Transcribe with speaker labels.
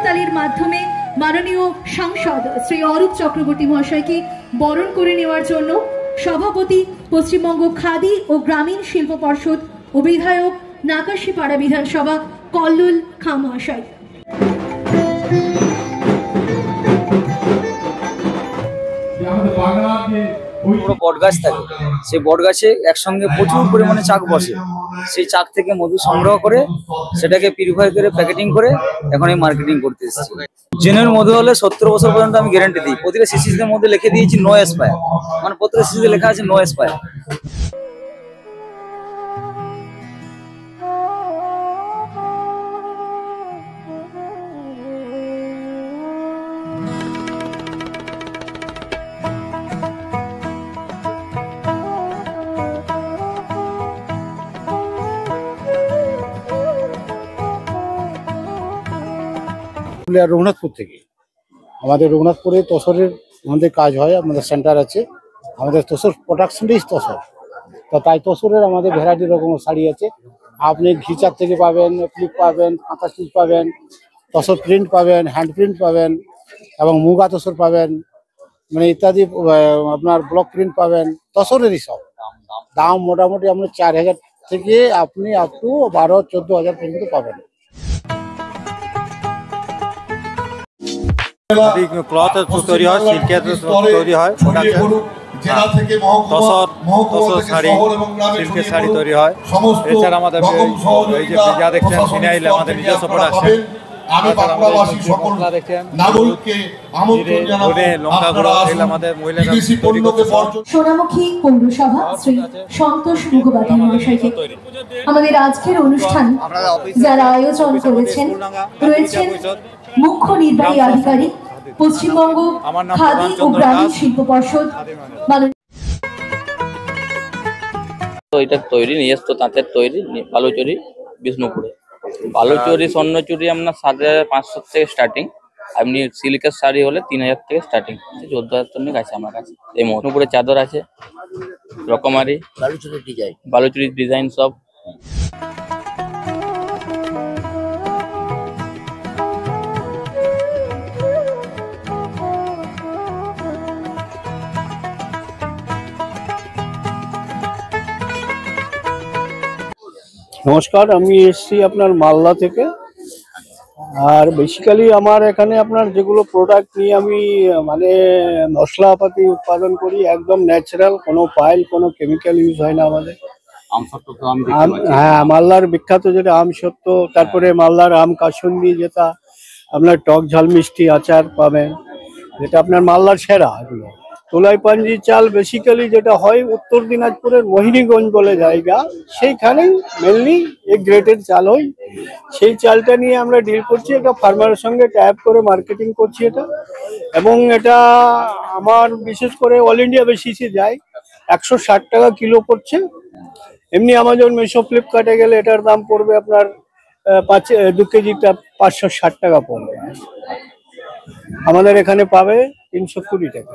Speaker 1: করতালির মাধ্যমে মাননীয় সাংসদ শ্রী অরূপ চক্রবর্তী মহাশয়কে বরণ করে নেওয়ার জন্য সভাপতি পশ্চিমবঙ্গ খাদি ও গ্রামীণ শিল্প পর্ষদ ও বিধায়ক নাকাশীপাড়া বিধানসভা কল্লোল খাঁ মহাশয়।
Speaker 2: পুরো বটগাছ থাকে, সেই বটগাছে একসঙ্গে প্রচুর পরিমাণে চাক বসে। সেই চাক থেকে মধু সংগ্রহ করে সেটাকে পিউরিফাই করে প্যাকেটিং করে এখন এই মার্কেটিং করতে এসেছি। জেনুইন মধু হলে 70 বছর পর্যন্ত আমি গ্যারান্টি দিই। প্রতিটা সিসিদের মধ্যে লিখে দিয়েছি নো এক্সপায়ার, মানে প্রতিটা সিসিতে লেখা আছে নো এক্সপায়ার।
Speaker 3: রঘুনাথপুর থেকে আমাদের রঘুনাথপুরে তসরের আমাদের কাজ হয়, আমাদের সেন্টার আছে, আমাদের তসর প্রোডাকশনটাই তসর। তো তাই তসরের আমাদের ভ্যারাইটি রকমের শাড়ি আছে। আপনি ঘিচার থেকে পাবেন, ফ্লিপ পাবেন, কাঁথা স্টিচ পাবেন, তসর প্রিন্ট পাবেন, হ্যান্ড প্রিন্ট পাবেন এবং মুগা তসর পাবেন, মানে ইত্যাদি আপনার ব্লক প্রিন্ট পাবেন। তসরেরই সব দাম মোটামুটি আপনার 4000 থেকে আপনি আপ টু 12-14 হাজার পর্যন্ত পাবেন।
Speaker 4: ক্লথ তৈরি হয়, সিল্কের তৈরি হয়, তসর শাড়ি, সিল্কের শাড়ি তৈরি হয়। এছাড়া আমাদের এই যে যা দেখছেন ফিনাইল আমাদের নিজস্ব প্রোডাকশন।
Speaker 1: সোনামুখী পৌরসভা শ্রী সন্তোষ মুখোপাধ্যায় মহাশয়কে আমাদের আজকের অনুষ্ঠান যারা আয়োজন করেছেন রয়েছেন মুখ্য নির্বাহী আধিকারিক পশ্চিমবঙ্গ খাদি ও গ্রামীণ শিল্প পর্ষদ।
Speaker 5: এটা তৈরি নিজস্ব তাঁতের তৈরি বালুচুরি বিষ্ণুপুরে। বালুচুরি স্বর্ণচুরি আপনার 7500 থেকে স্টার্টিং, আপনি সিল্কের শাড়ি হলে 3000 থেকে স্টার্টিং, 14,000 টনিক আছে আমার কাছে। এই বিষ্ণুপুরের চাদর আছে রকমারি, বালুচুরির ডিজাইন সব।
Speaker 3: নমস্কার, আমি এসেছি আপনার মালদা থেকে। আর বেসিক্যালি আমার এখানে আপনার যেগুলো প্রোডাক্ট নিয়ে আমি মানে মশলাপাতি উৎপাদন করি, একদম ন্যাচারাল, কোনো পাইল, কোনো কেমিক্যাল ইউজ হয় না আমাদের। হ্যাঁ, মালদার বিখ্যাত যেটা আম সত্য, তারপরে মালদার আম কাসুন্দি, যেটা আপনার টক ঝাল মিষ্টি আচার পাবেন, যেটা আপনার মালদার সেরা। এগুলো তোলাইপাঞ্জি চাল বেসিক্যালি যেটা হয় উত্তর দিনাজপুরের মোহিনীগঞ্জ বলে জায়গা, সেইখানেই মেনলি এই গ্রেটেড চাল হয়। সেই চালটা নিয়ে আমরা ডিল করছি, এটা ফার্মারের সঙ্গে ট্যাপ করে মার্কেটিং করছি এটা। এবং এটা আমার বিশেষ করে অল ইন্ডিয়া বেসিসে যায়, 160 টাকা কিলো পড়ছে। এমনি আমাজন, মিশো, ফ্লিপকার্টে গেলে এটার দাম পড়বে আপনার 2 কেজিটা 560 টাকা পড়বে। আমাদের এখানে পাবে 320 টাকা।